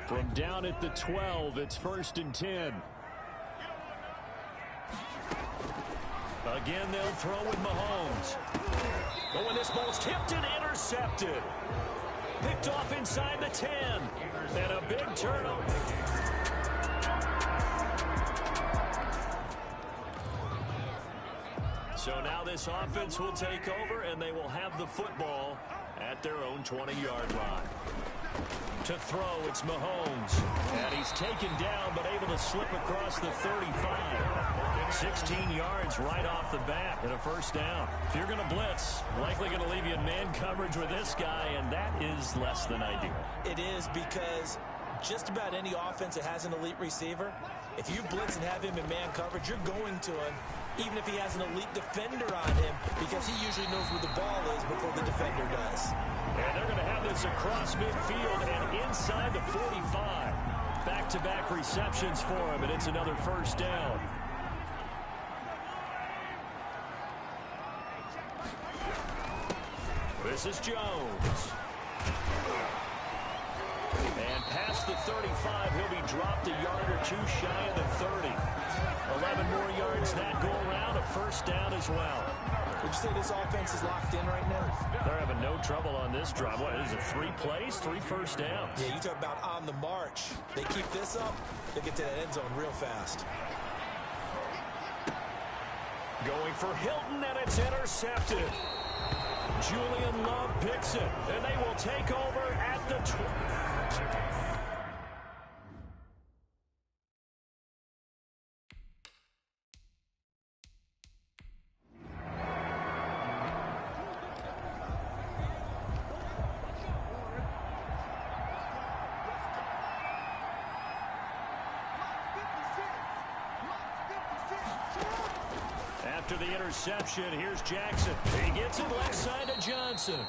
From down at the 12, it's 1st and 10. Again, they'll throw with Mahomes. Oh, and this ball's tipped and intercepted. Picked off inside the 10. And a big turnover. So now this offense will take over, and they will have the football at their own 20-yard line. To throw, it's Mahomes. And he's taken down, but able to slip across the 35. 16 yards right off the bat and a 1st down. If you're going to blitz, likely going to leave you in man coverage with this guy, and that is less than ideal. It is, because just about any offense that has an elite receiver, if you blitz and have him in man coverage, you're going to him, even if he has an elite defender on him, because he usually knows where the ball is before the defender does. And they're going to have this across midfield and inside the 45. Back-to-back receptions for him, and it's another 1st down. This is Jones. And past the 35, he'll be dropped a yard or two shy of the 30. 11 more yards that go around, a 1st down as well. Would you say this offense is locked in right now? They're having no trouble on this drive. What is it, 3 plays, 3 1st downs? Yeah, you talk about on the march. They keep this up, they get to that end zone real fast. Going for Hilton, and it's intercepted. Julian Love picks it, and they will take over at the 20. After the interception, here's Jackson. He gets it left side to Johnson.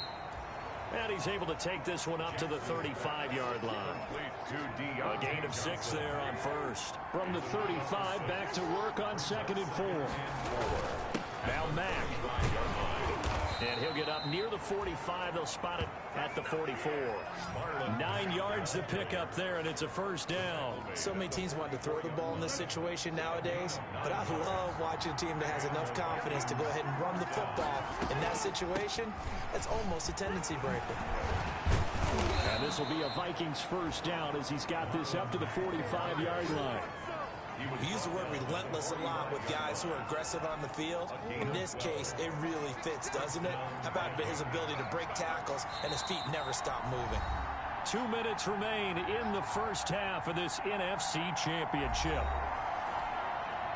And he's able to take this one up to the 35-yard line. A gain of 6 there on 1st. From the 35, back to work on 2nd and 4. Now Mack. And he'll get up near the 45. They'll spot it at the 44. 9 yards to pick up there, and it's a 1st down. So many teams want to throw the ball in this situation nowadays, but I love watching a team that has enough confidence to go ahead and run the football. In that situation, it's almost a tendency breaker. And this will be a Vikings 1st down as he's got this up to the 45-yard line. We use the word relentless a lot with guys who are aggressive on the field. In this case, it really fits, doesn't it? How about his ability to break tackles and his feet never stop moving? 2 minutes remain in the 1st half of this NFC Championship.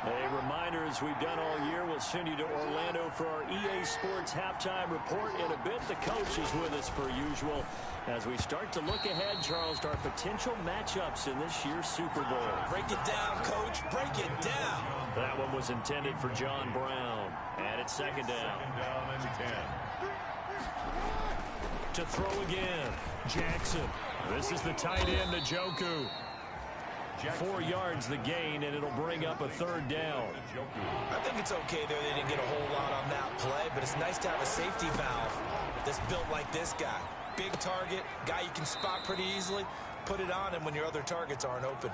A reminder, as we've done all year, we'll send you to Orlando for our EA Sports halftime report in a bit. The coach is with us per usual as we start to look ahead, Charles, to our potential matchups in this year's Super Bowl. Break it down, Coach. Break it down. That one was intended for John Brown. And it's 2nd down. And 10. To throw again, Jackson. This is the tight end, Njoku. 4 yards the gain, and it'll bring up a 3rd down. I think it's okay there. They didn't get a whole lot on that play, but it's nice to have a safety valve that's built like this guy. Big target, guy you can spot pretty easily. Put it on him when your other targets aren't open.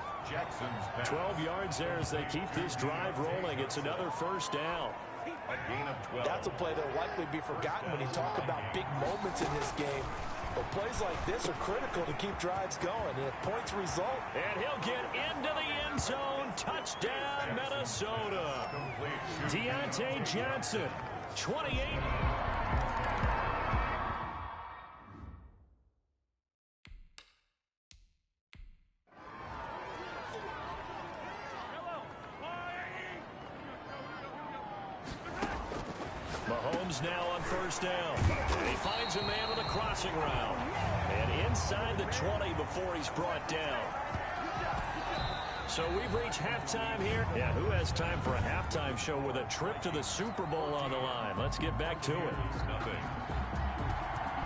12 yards there as they keep this drive rolling. It's another 1st down. A gain of 12. That's a play that will likely be forgotten when you talk about big moments in this game. But plays like this are critical to keep drives going. And if points result. And he'll get into the end zone. Touchdown, Minnesota. Deontay Johnson, 28. Mahomes now on 1st down. And he finds a man on the crossing route. And inside the 20 before he's brought down. So we've reached halftime here. Yeah, who has time for a halftime show with a trip to the Super Bowl on the line? Let's get back to it.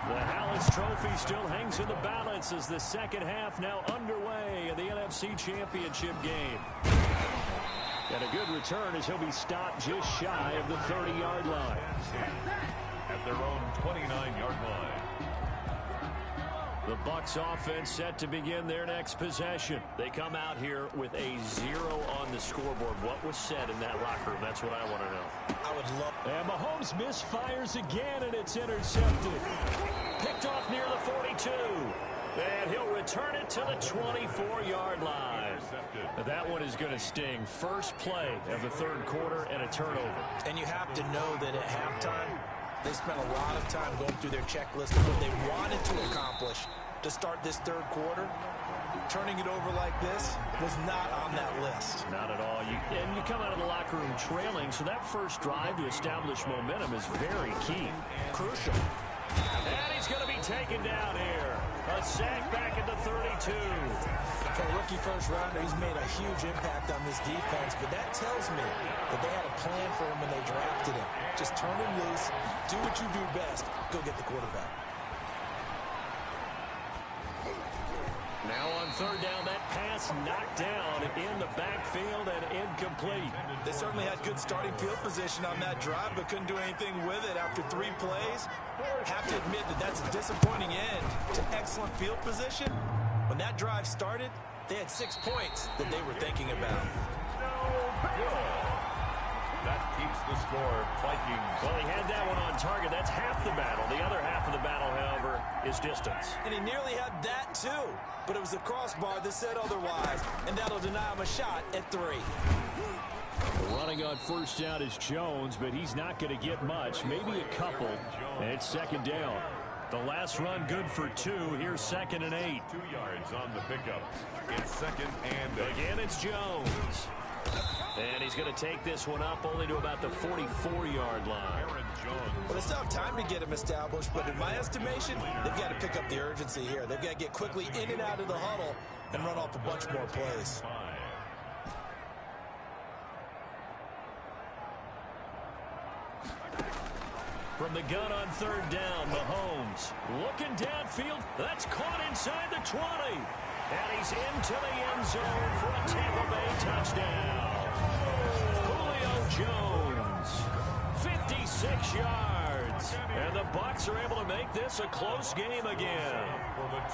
The Hallis Trophy still hangs in the balance as the 2nd half now underway in the NFC Championship game. And a good return as he'll be stopped just shy of the 30-yard line. At their own 29-yard line. The Bucs offense set to begin their next possession. They come out here with a 0 on the scoreboard. What was said in that locker room? That's what I want to know. I would love. And Mahomes misfires again, and it's intercepted. Picked off near the 42. And he'll return it to the 24-yard line. That one is going to sting. First play of the third quarter and a turnover. And you have to know that at halftime, they spent a lot of time going through their checklist of what they wanted to accomplish to start this third quarter. Turning it over like this was not on that list. Not at all. And you come out of the locker room trailing, so that first drive to establish momentum is very key. Crucial. And he's going to be taken down here. A sack back at the 32. For a rookie first-rounder, he's made a huge impact on this defense, but that tells me that they had a plan for him when they drafted him. Just turn him loose, do what you do best, go get the quarterback. Now on third down, that pass knocked down in the backfield and incomplete. They certainly had good starting field position on that drive, but couldn't do anything with it after 3 plays. Have to admit that that's a disappointing end to excellent field position. When that drive started, they had 6 points that they were thinking about. That keeps the score. Vikings. Well, he had that one on target. That's half the battle. The other half of the battle, however, is distance. And he nearly had that, too. But it was the crossbar that said otherwise, and that'll deny him a shot at 3. Running on first down is Jones, but he's not going to get much. Maybe a couple. And it's second down. The last run good for 2. Here's 2nd and 8. 2 yards on the pickup. It's 2nd and 8. Again, it's Jones. And he's going to take this one up only to about the 44-yard line. Well, they still have time to get him established, but in my estimation, they've got to pick up the urgency here. They've got to get quickly in and out of the huddle and run off a bunch more plays. From the gun on third down, Mahomes looking downfield. That's caught inside the 20. And he's into the end zone for a Tampa Bay touchdown. Julio Jones, 56 yards. And the Bucs are able to make this a close game again.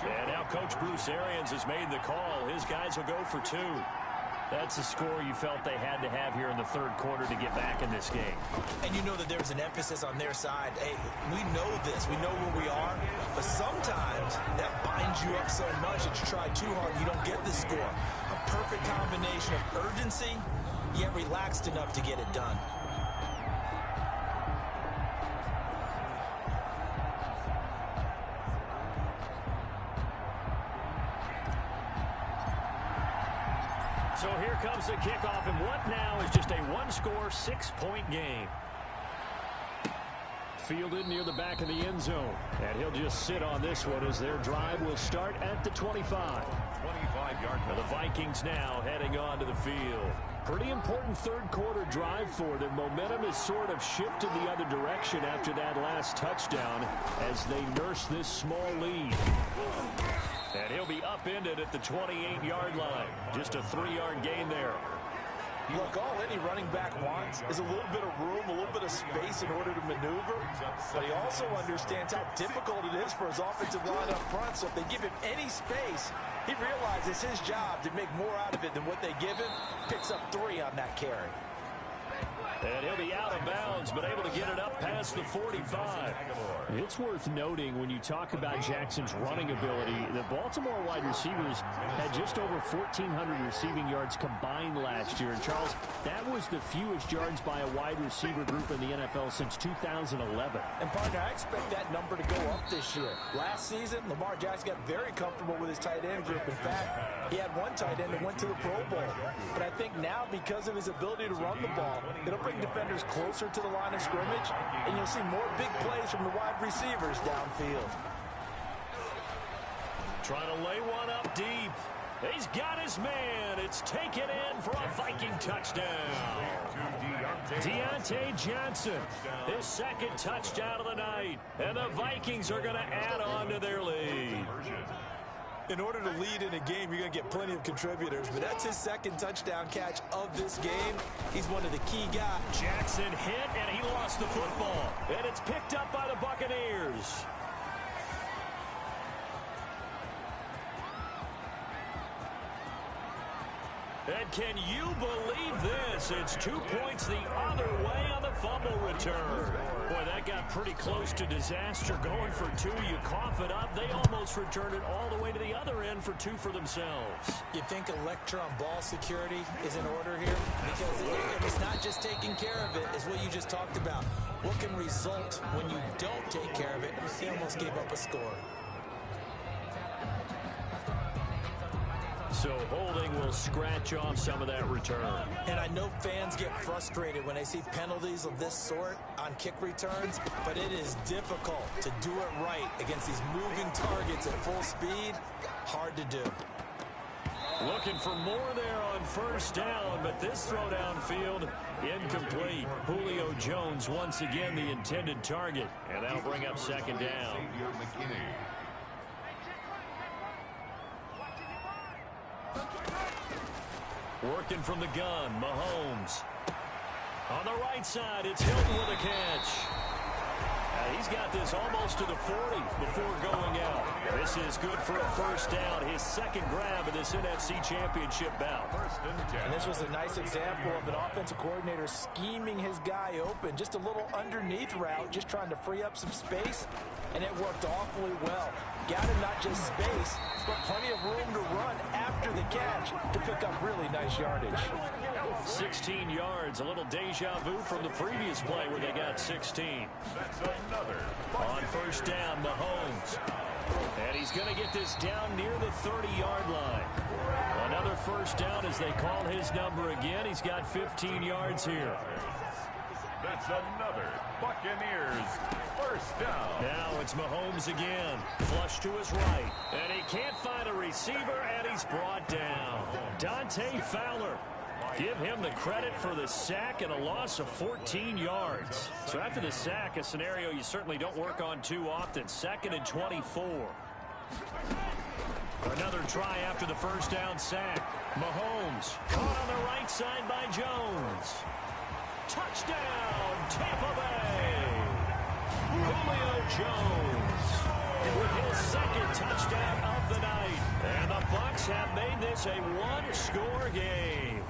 And now Coach Bruce Arians has made the call. His guys will go for 2. That's the score you felt they had to have here in the third quarter to get back in this game. And you know that there's an emphasis on their side. Hey, we know this. We know where we are. But sometimes that binds you up so much that you try too hard, you don't get the score. A perfect combination of urgency, yet relaxed enough to get it done. So here comes the kickoff, and what now is just a one-score, 6-point game. Fielded near the back of the end zone, and he'll just sit on this one as their drive will start at the 25. 25-yard. The Vikings now heading on to the field. Pretty important third quarter drive for them. Momentum has sort of shifted the other direction after that last touchdown as they nurse this small lead. And he'll be upended at the 28-yard line. Just a 3-yard gain there. Look, all any running back wants is a little bit of room, a little bit of space in order to maneuver. But he also understands how difficult it is for his offensive line up front. So if they give him any space, he realizes his job to make more out of it than what they give him. Picks up 3 on that carry. And he'll be out of bounds, but able to get it up past the 45. It's worth noting when you talk about Jackson's running ability, the Baltimore wide receivers had just over 1,400 receiving yards combined last year. And, Charles, that was the fewest yards by a wide receiver group in the NFL since 2011. And, partner, I expect that number to go up this year. Last season, Lamar Jackson got very comfortable with his tight end group. In fact, he had one tight end that went to the Pro Bowl. But I think now, because of his ability to run the ball, it'll bring defenders closer to the line of scrimmage, and you'll see more big plays from the wide receivers downfield. Trying to lay one up deep. He's got his man. It's taken in for a Viking touchdown. Deontay Johnson, his second touchdown of the night. And the Vikings are going to add on to their lead. In order to lead in a game, you're going to get plenty of contributors, but that's his second touchdown catch of this game. He's one of the key guys. Jackson hit, and he lost the football. And it's picked up by the Buccaneers. And can you believe this? It's 2 points the other way on the fumble return. Boy, that got pretty close to disaster. Going for 2, you cough it up. They almost returned it all the way to the other end for 2 for themselves. You think a lecture on ball security is in order here? Because it's not just taking care of it, it's what you just talked about. What can result when you don't take care of it? He almost gave up a score. So holding will scratch off some of that return. And I know fans get frustrated when they see penalties of this sort on kick returns, but it is difficult to do it right against these moving targets at full speed. Hard to do. Looking for more there on first down, but this throw downfield incomplete. Julio Jones once again the intended target, and that'll bring up second down. Working from the gun, Mahomes. On the right side, it's Hilton with a catch. He's got this almost to the 40 before going out. This is good for a first down, his second grab of this NFC Championship bout. And this was a nice example of an offensive coordinator scheming his guy open. Just a little underneath route, just trying to free up some space, and it worked awfully well. Got him not just space, but plenty of room to run after the catch to pick up really nice yardage. 16 yards, a little deja vu from the previous play where they got 16. That's another. On first down, Mahomes. And he's going to get this down near the 30-yard line. Another first down as they call his number again. He's got 15 yards here. That's another Buccaneers first down. Now it's Mahomes again. Flush to his right. And he can't find a receiver, and he's brought down. Dante Fowler. Give him the credit for the sack and a loss of 14 yards. So after the sack, a scenario you certainly don't work on too often. 2nd and 24. Another try after the first down sack. Mahomes caught on the right side by Jones. Touchdown, Tampa Bay. Julio Jones with his second touchdown of the night. And the Bucs have made this a one-score game.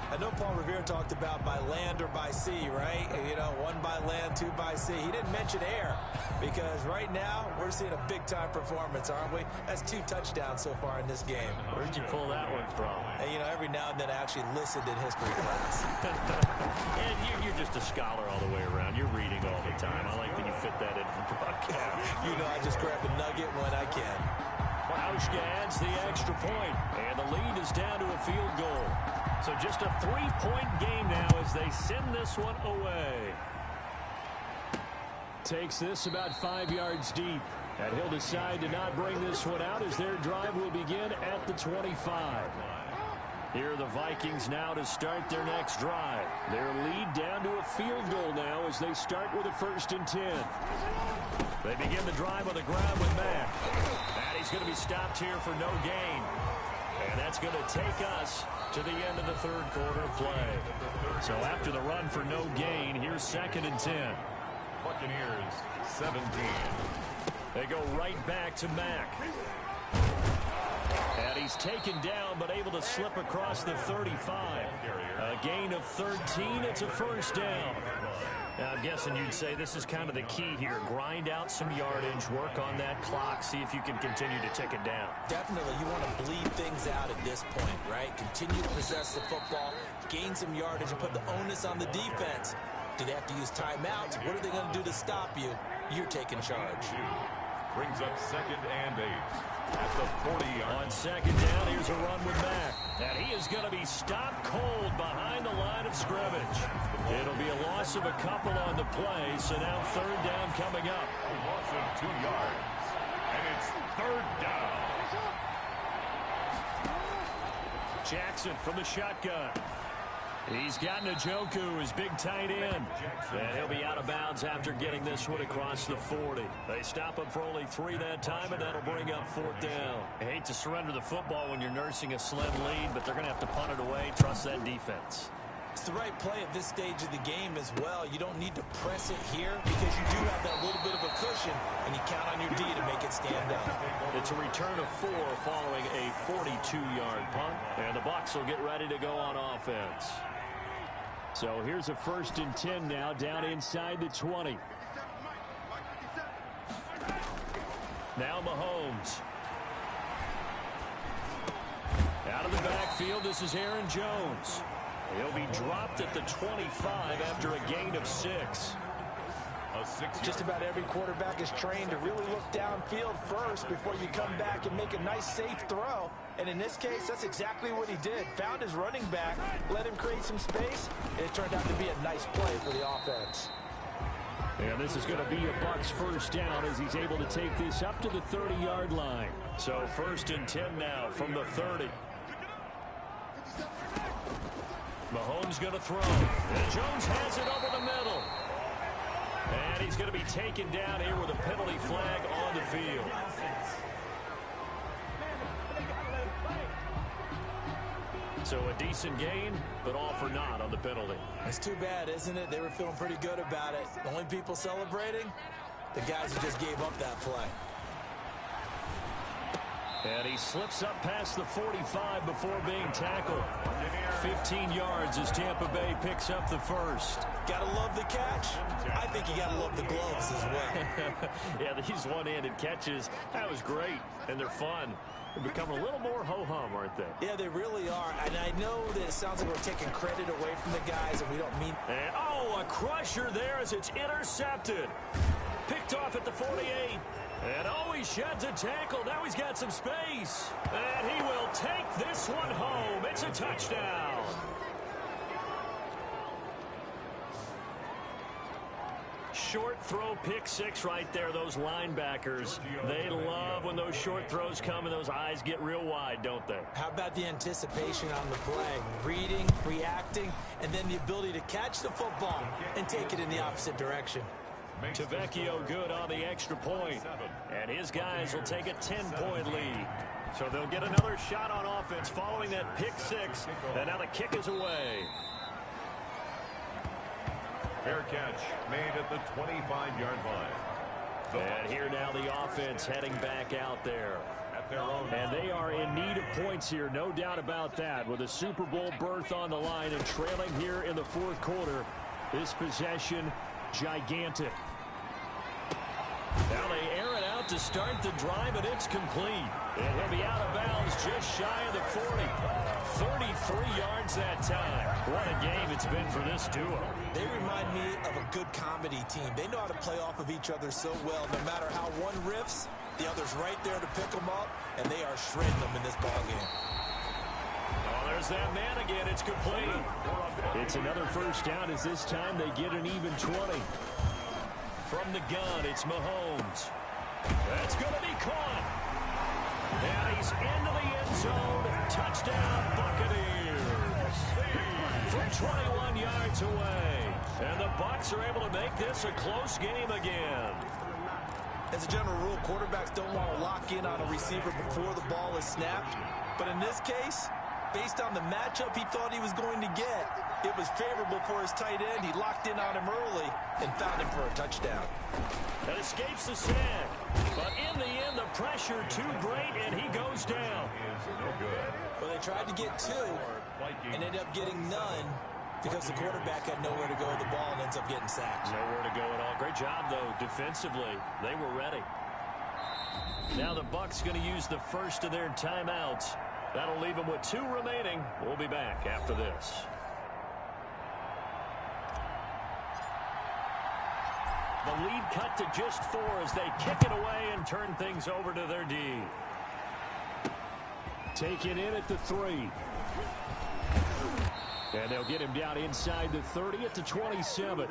I know Paul Revere talked about by land or by sea, right? You know, 1 by land, 2 by sea. He didn't mention air because right now we're seeing a big-time performance, aren't we? That's 2 touchdowns so far in this game. Where'd you pull that one from? And, you know, every now and then I actually listened in history class. And you're just a scholar all the way around. You're reading all the time. I like that you fit that in the broadcast. You know, I just grab a nugget when I can. Hauschka adds the extra point, and the lead is down to a field goal. So just a 3-point game now as they send this one away. Takes this about 5 yards deep, and he'll decide to not bring this one out as their drive will begin at the 25. Here are the Vikings now to start their next drive. Their lead down to a field goal now as they start with a 1st and 10. They begin the drive on the ground with Mack. And he's going to be stopped here for no gain. And that's going to take us to the end of the 3rd quarter of play. So after the run for no gain, here's 2nd and 10. Buccaneers 17. They go right back to Mack. And he's taken down but able to slip across the 35. A gain of 13. It's a first down. Now, I'm guessing you'd say this is kind of the key here. Grind out some yardage, work on that clock, see if you can continue to tick it down. Definitely, you want to bleed things out at this point, right? Continue to possess the football, gain some yardage, and put the onus on the defense. Do they have to use timeouts? What are they going to do to stop you? You're taking charge. Brings up 2nd and 8. At the 40-yard. On 2nd down, here's a run with Mack. And he is going to be stopped cold behind the line of scrimmage. It'll be a loss of a couple on the play, so now 3rd down coming up. A loss of 2 yards. And it's 3rd down. Jackson from the shotgun. He's got Njoku, his big tight end. And he'll be out of bounds after getting this one across the 40. They stop him for only 3 that time, and that'll bring up 4th down. I hate to surrender the football when you're nursing a slim lead, but they're going to have to punt it away. Trust that defense. It's the right play at this stage of the game as well. You don't need to press it here because you do have that little bit of a cushion, and you count on your D to make it stand up. It's a return of 4 following a 42-yard punt, and the Bucs will get ready to go on offense. So here's a 1st and 10 now, down inside the 20. Now Mahomes. Out of the backfield, this is Aaron Jones. He'll be dropped at the 25 after a gain of 6. Just about every quarterback is trained to really look downfield first before you come back and make a nice, safe throw. And in this case, that's exactly what he did. Found his running back, let him create some space, and it turned out to be a nice play for the offense. And this is going to be a Bucs 1st down as he's able to take this up to the 30-yard line. So 1st and 10 now from the 30. Mahomes going to throw. And Jones has it over the middle. And he's going to be taken down here with a penalty flag on the field. So a decent gain, but all for naught on the penalty. It's too bad, isn't it? They were feeling pretty good about it. The only people celebrating, the guys who just gave up that play. And he slips up past the 45 before being tackled. 15 yards as Tampa Bay picks up the 1st. Gotta love the catch. I think you gotta love the gloves as well. Yeah, these one-handed catches, that was great, and they're fun. They've become a little more ho-hum, aren't they? Yeah, they really are. And I know that it sounds like we're taking credit away from the guys, and we don't mean... And, oh, a crusher there as it's intercepted. Picked off at the 48. And, oh, he sheds a tackle. Now he's got some space. And he will take this one home. It's a touchdown. Short throw, pick 6 right there. Those linebackers, they love when those short throws come and those eyes get real wide, don't they? How about the anticipation on the play? Reading, reacting, and then the ability to catch the football and take it in the opposite direction. Tavecchio good on the extra point. And his guys will take a 10-point lead. So they'll get another shot on offense following that pick 6. And now the kick is away. Fair catch made at the 25-yard line. And here now the offense heading back out there. At their own. And they are in need of points here, no doubt about that. With a Super Bowl berth on the line and trailing here in the 4th quarter. This possession, gigantic. Now they air it out to start the drive, and it's complete. And he'll be out of bounds just shy of the 40. 33 yards that time. What a game it's been for this duo. They remind me of a good comedy team. They know how to play off of each other so well. No matter how one riffs, the other's right there to pick them up, and they are shredding them in this ballgame. Oh, there's that man again. It's complete. It's another 1st down as this time they get an even 20. From the gun, it's Mahomes. That's going to be caught. And he's into the end zone. Touchdown, Buccaneers. From 21 yards away. And the Bucs are able to make this a close game again. As a general rule, quarterbacks don't want to lock in on a receiver before the ball is snapped. But in this case, based on the matchup he thought he was going to get, it was favorable for his tight end. He locked in on him early and found him for a touchdown. That escapes the sack. But in the end, the pressure too great, and he goes down. Well, they tried to get 2 and ended up getting none because the quarterback had nowhere to go with the ball and ends up getting sacked. Nowhere to go at all. Great job, though, defensively. They were ready. Now the Bucs going to use the first of their timeouts. That'll leave them with 2 remaining. We'll be back after this. The lead cut to just 4 as they kick it away and turn things over to their D. Taken in at the 3. And they'll get him down inside the 30 at the 27.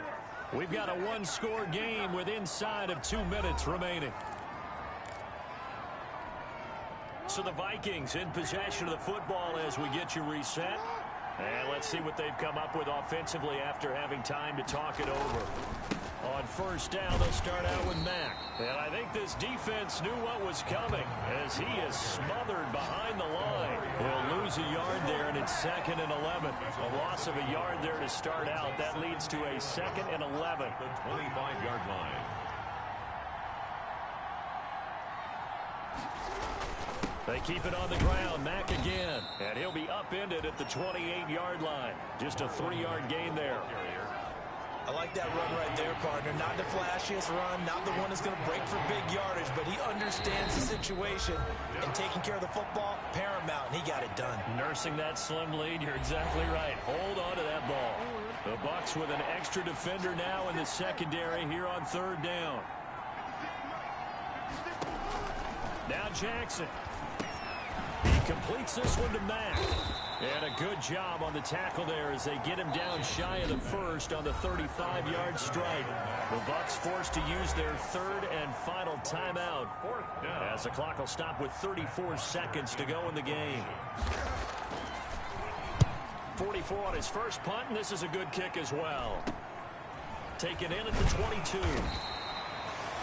We've got a 1-score game with inside of 2 minutes remaining. So the Vikings in possession of the football as we get you reset. And let's see what they've come up with offensively after having time to talk it over. On 1st down, they'll start out with Mack. And I think this defense knew what was coming as he is smothered behind the line. He'll lose lose a yard there, and it's 2nd and 11. A loss of a yard there to start out. That leads to a 2nd and 11. The 25-yard line. They keep it on the ground. Mack again. And he'll be upended at the 28-yard line. Just a 3-yard gain there. I like that run right there, partner. Not the flashiest run, not the one that's going to break for big yardage, but he understands the situation, and taking care of the football, paramount, and he got it done. Nursing that slim lead, you're exactly right. Hold on to that ball. The Bucs with an extra defender now in the secondary here on 3rd down. Now Jackson. He completes this one to Mack. And a good job on the tackle there as they get him down shy of the first on the 35-yard strike. The Bucs forced to use their 3rd and final timeout as the clock will stop with 34 seconds to go in the game. 44 on his first punt, and this is a good kick as well. Taken in at the 22.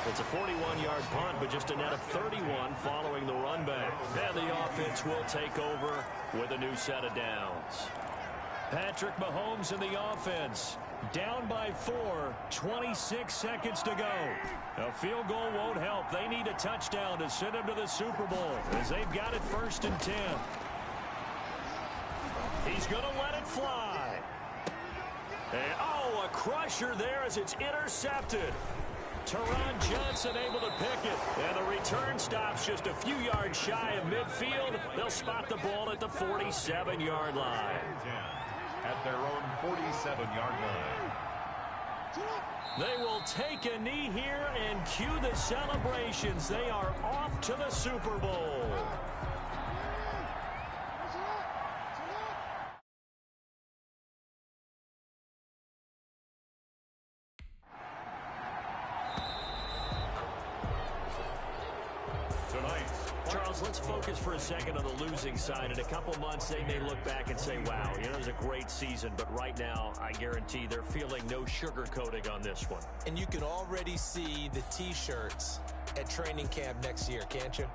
It's a 41-yard punt, but just a net of 31 following the run back. And the offense will take over with a new set of downs. Patrick Mahomes in the offense. Down by 4, 26 seconds to go. A field goal won't help. They need a touchdown to send them to the Super Bowl as they've got it 1st and 10. He's going to let it fly. And, oh, a crusher there as it's intercepted. Teron Johnson able to pick it. And the return stops just a few yards shy of midfield. They'll spot the ball at the 47-yard line. At their own 47-yard line. They will take a knee here and cue the celebrations. They are off to the Super Bowl. Charles, let's focus for a second on the losing side. In a couple months, they may look back and say, wow, you know, it was a great season. But right now, I guarantee they're feeling no sugarcoating on this one. And you can already see the T-shirts at training camp next year, can't you?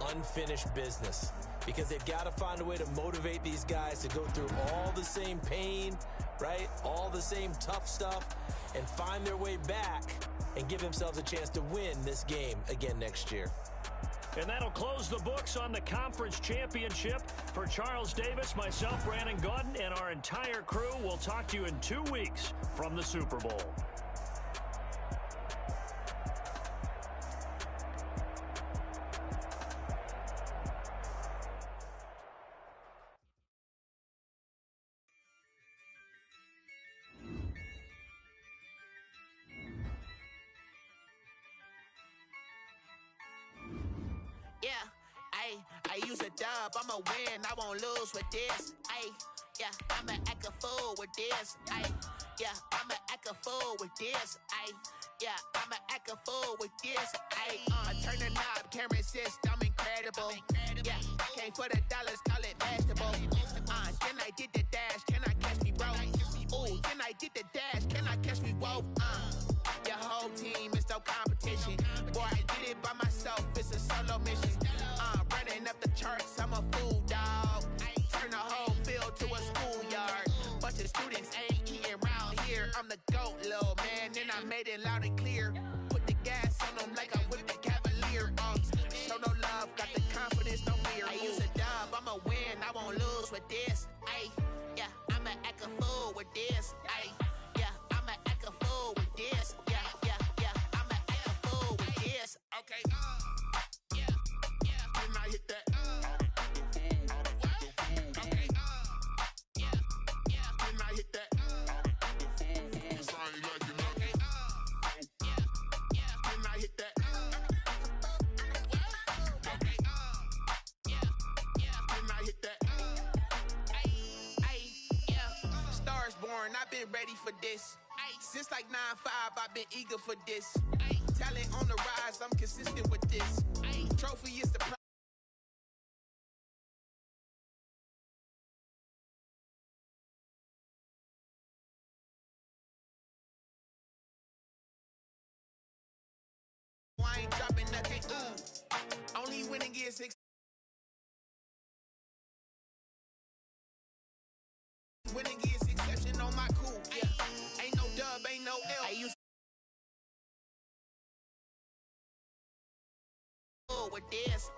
Unfinished business. Because they've got to find a way to motivate these guys to go through all the same pain, right? All the same tough stuff, and find their way back and give themselves a chance to win this game again next year. And that'll close the books on the conference championship. For Charles Davis, myself, Brandon Gaudin, and our entire crew, we'll talk to you in 2 weeks from the Super Bowl. I use a dub, I'ma win, I won't lose with this. Yeah, I'ma act a fool with this. Yeah, I'ma act a fool with this. Yeah, I'ma act a fool with this. I turn the knob, can't resist, I'm incredible. Yeah, came for the dollars, call it vegetable. Then I did the dash, can I catch me, bro? Ooh, then I did the dash, can I catch me, whoa? Your whole team is no competition. Boy, I did it by myself, it's a solo mission. Running up the charts, I'm a fool, dog. Turn the whole field to a schoolyard. Bunch of students ain't eating round here. I'm the GOAT, little man, and I made it loud and clear. Put the gas on them like I'm with the Cavalier. Show no love, got the confidence, no fear. I use a dub, I'ma win, I won't lose with this. Yeah, I'ma act a fool with this. Yeah, I'ma act a fool with this. Yeah, I'ma act a fool with this. Okay, I hit that. Okay. Then I hit that. Then I hit that. Okay. Then I hit that. Stars born, I've been ready for this. Since like 9-5, I've been eager for this. Talent on the rise, I'm consistent with this. Trophy is the I ain't dropping nothing, Only winning is winning is exception on my cool. Yeah. Ain't no dub, ain't no L. I used with this.